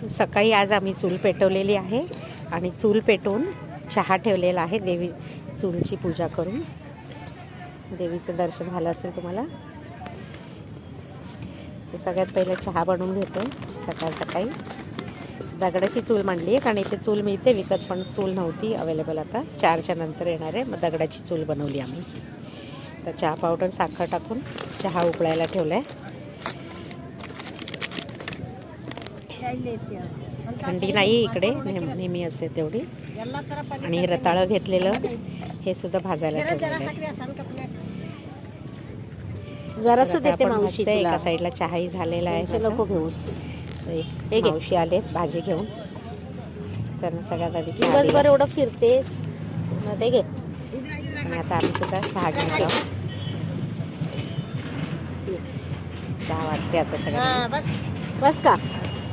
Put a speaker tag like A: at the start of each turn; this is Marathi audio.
A: सकाळी आज आम्ही चूल पेटवलेली आहे आणि चूल पेटवून चहा ठेवलेला आहे. देवी चूलची पूजा करून देवीचं दर्शन झालं असेल तुम्हाला. तर सगळ्यात पहिले चहा बनवून घेतो सकाळ सकाळी. दगडाची चूल मांडली आहे कारण इथे चूल मिळते विकत, पण चूल नव्हती अवेलेबल. आता 4च्या नंतर येणार आहे, मग दगडाची चूल बनवली आम्ही. तर चहा पावडर साखर टाकून चहा उकळायला ठेवला आहे. थंडी नाही इकडे, नेहमी असते तेवढी. आणि रताळं घेतलेलं हे सुद्धा भाजायला ठेवलेलं आहे.
B: जरासं देते मावशी तुला.
A: एका साईडला चहाही झालेला आहे.
B: नको घेऊस.
A: एक मावशी आले भाजी घेऊन, त्यांना सगळ्यात आधी
B: दिवसभर एवढं फिरतेस ना, ते घे.
A: आणि आता आम्ही सुद्धा चहा घेऊन जाऊ. चहा वाटते आता सगळ्यांना.
B: बस का.